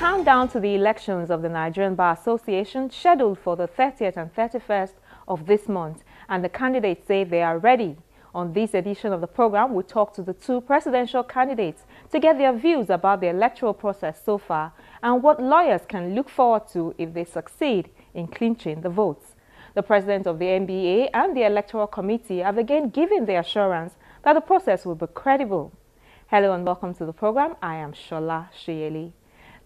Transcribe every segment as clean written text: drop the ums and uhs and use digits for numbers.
countdown to the elections of the Nigerian Bar Association scheduled for the 30th and 31st of this month, and the candidates say they are ready. On this edition of the program, we talk to the two presidential candidates to get their views about the electoral process so far and what lawyers can look forward to if they succeed in clinching the votes. The president of the NBA and the Electoral Committee have again given the assurance that the process will be credible. Hello and welcome to the program. I am Shola.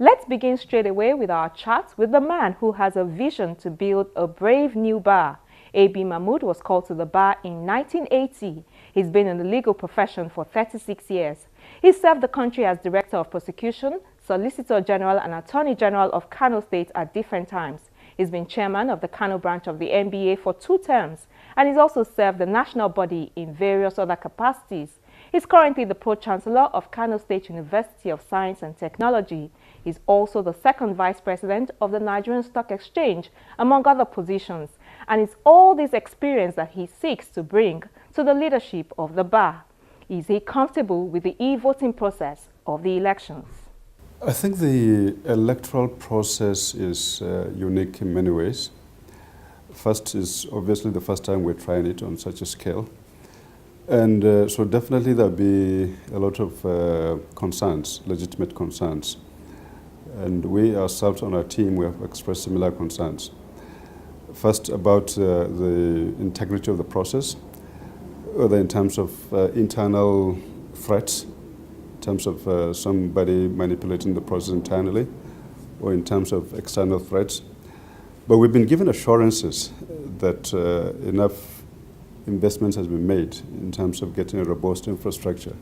Let's begin straight away with our chat with the man who has a vision to build a brave new bar. A.B Mahmoud was called to the bar in 1980. He's been in the legal profession for 36 years. He served the country as Director of Prosecution, Solicitor General and Attorney General of Kano State at different times. He's been chairman of the Kano branch of the NBA for 2 terms, and he's also served the national body in various other capacities. He's currently the Pro-Chancellor of Kano State University of Science and Technology. He's also the second Vice President of the Nigerian Stock Exchange, among other positions. And it's all this experience that he seeks to bring to the leadership of the bar. Is he comfortable with the e-voting process of the elections? I think the electoral process is unique in many ways. First is obviously the first time we're trying it on such a scale. And so definitely there'll be a lot of concerns, legitimate concerns. And we ourselves on our team, we have expressed similar concerns. First about the integrity of the process, whether in terms of internal threats, in terms of somebody manipulating the process internally, or in terms of external threats. But we've been given assurances that enough investments has been made in terms of getting a robust infrastructure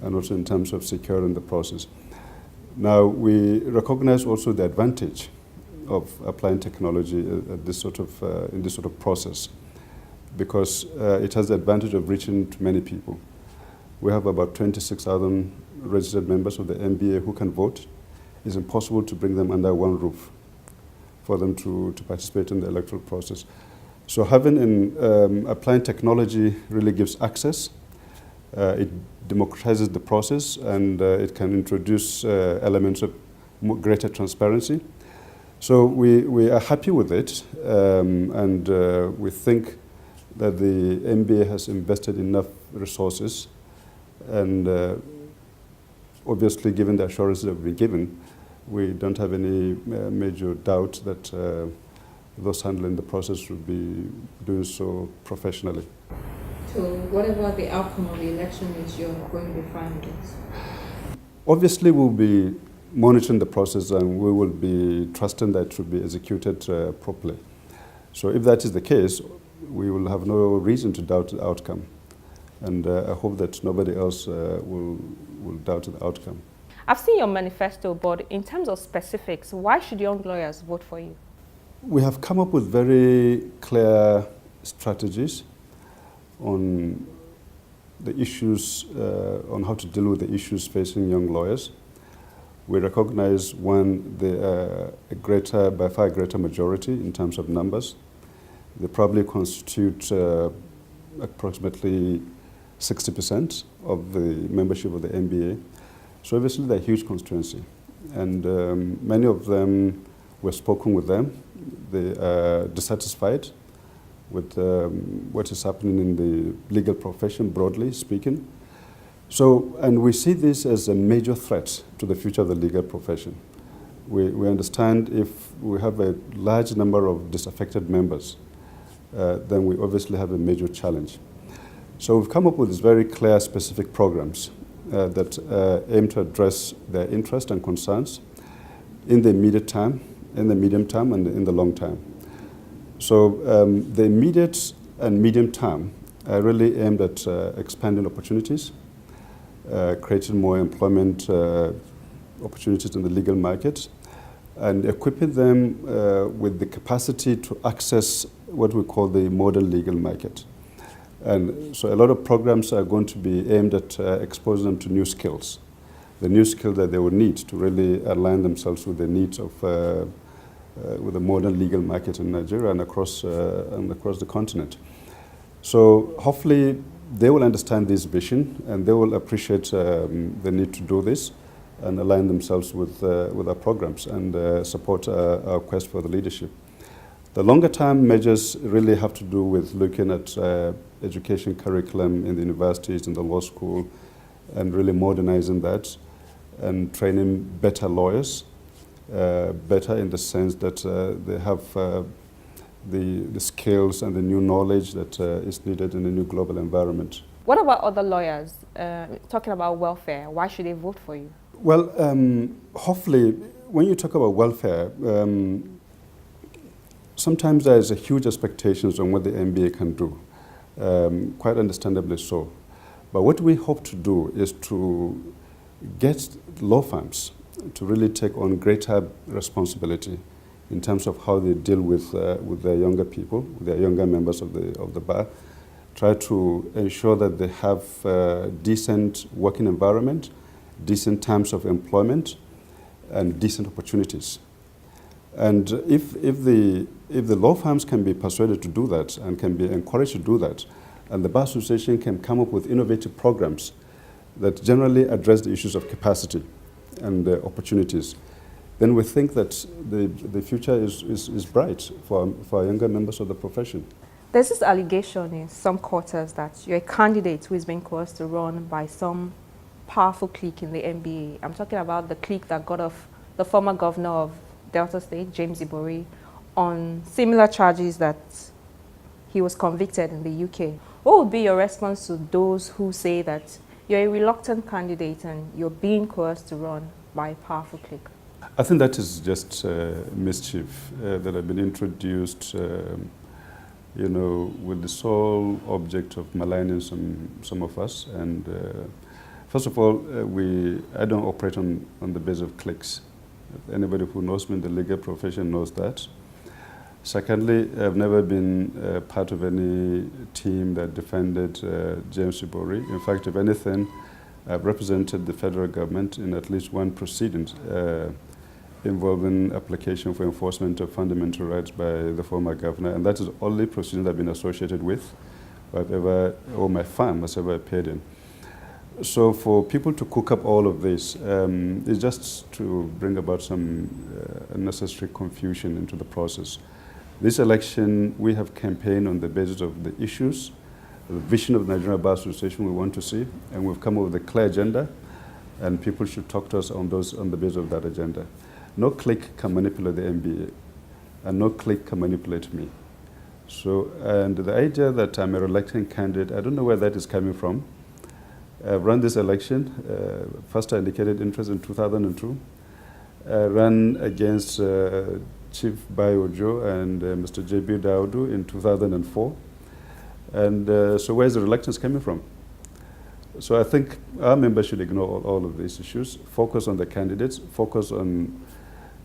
and also in terms of securing the process. Now, we recognize also the advantage of applying technology at this sort of, in this sort of process because it has the advantage of reaching to many people. We have about 26,000 registered members of the NBA who can vote. It's impossible to bring them under one roof for them to participate in the electoral process. So having applying technology really gives access. It democratizes the process and it can introduce elements of greater transparency. So we are happy with it and we think that the NBA has invested enough resources and obviously given the assurances that we've been given, we don't have any major doubt that those handling the process would be doing so professionally. So whatever the outcome of the election is, you're going to be fine with it? Obviously, we'll be monitoring the process and we will be trusting that it will be executed properly. So if that is the case, we will have no reason to doubt the outcome. And I hope that nobody else will doubt the outcome. I've seen your manifesto, but in terms of specifics, why should young lawyers vote for you? We have come up with very clear strategies on the issues, on how to deal with the issues facing young lawyers. We recognize, one, by far greater majority in terms of numbers. They probably constitute approximately 60% of the membership of the NBA. So obviously they're a huge constituency. And many of them, we've spoken with them. They are dissatisfied with what is happening in the legal profession, broadly speaking. So, and we see this as a major threat to the future of the legal profession. We understand if we have a large number of disaffected members, then we obviously have a major challenge. So we've come up with these very clear, specific programs that aim to address their interests and concerns in the immediate term, in the medium term, and in the long term. So the immediate and medium term are really aimed at expanding opportunities, creating more employment opportunities in the legal market, and equipping them with the capacity to access what we call the modern legal market. And so a lot of programs are going to be aimed at exposing them to new skills, the new skills that they will need to really align themselves with the needs of with the modern legal market in Nigeria and across the continent. So hopefully they will understand this vision and they will appreciate the need to do this. and align themselves with our programs and support our quest for the leadership. The longer term measures really have to do with looking at education curriculum in the universities, in the law school, and really modernizing that and training better lawyers, better in the sense that they have the skills and the new knowledge that is needed in a new global environment. What about other lawyers? Talking about welfare, why should they vote for you? Well, hopefully, when you talk about welfare, sometimes there is a huge expectations on what the MBA can do, quite understandably so. But what we hope to do is to get law firms to really take on greater responsibility in terms of how they deal with their younger people, with their younger members of the bar. Try to ensure that they have decent working environment, decent terms of employment, and decent opportunities. And if the law firms can be persuaded to do that and can be encouraged to do that, and the Bar Association can come up with innovative programs that generally address the issues of capacity and opportunities, then we think that the future is bright for our younger members of the profession. There's this allegation in some quarters that you're a candidate who is being coerced to run by some powerful clique in the NBA. I'm talking about the clique that got off the former governor of Delta State, James Ibori, on similar charges that he was convicted in the UK. What would be your response to those who say that you're a reluctant candidate and you're being coerced to run by a powerful clique? I think that is just mischief that have been introduced with the sole object of maligning some of us. And first of all, I don't operate on the basis of cliques. Anybody who knows me in the legal profession knows that. Secondly, I've never been part of any team that defended James Ibori. In fact, if anything, I've represented the federal government in at least one proceeding involving application for enforcement of fundamental rights by the former governor, and that is the only proceeding I've been associated with, or my firm has ever appeared in. So for people to cook up all of this is just to bring about some unnecessary confusion into the process. This election, we have campaigned on the basis of the issues, the vision of the Nigerian Bar Association we want to see, and we've come up with a clear agenda, and people should talk to us on the basis of that agenda. No clique can manipulate the MBA, and no clique can manipulate me. So, and the idea that I'm a reluctant candidate, I don't know where that is coming from. I've run this election. First I indicated interest in 2002. I ran against Chief Bayojo and Mr. J.B. Daudu in 2004. And so where's the reluctance coming from? So I think our members should ignore all of these issues, focus on the candidates, focus on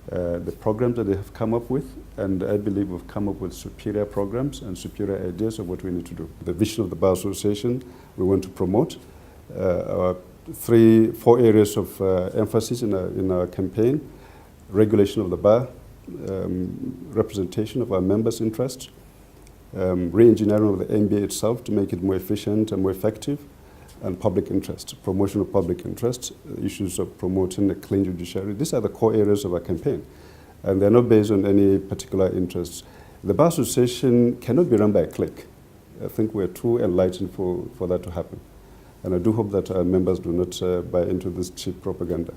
the programs that they have come up with, and I believe we've come up with superior programs and superior ideas of what we need to do. The vision of the Bar Association we want to promote, our 4 areas of emphasis in our campaign: regulation of the bar, representation of our members' interests, re-engineering of the MBA itself to make it more efficient and more effective, and public interest, promotion of public interest, issues of promoting a clean judiciary. These are the core areas of our campaign, and they're not based on any particular interests. The Bar Association cannot be run by a clique. I think we're too enlightened for that to happen. And I do hope that our members do not buy into this cheap propaganda.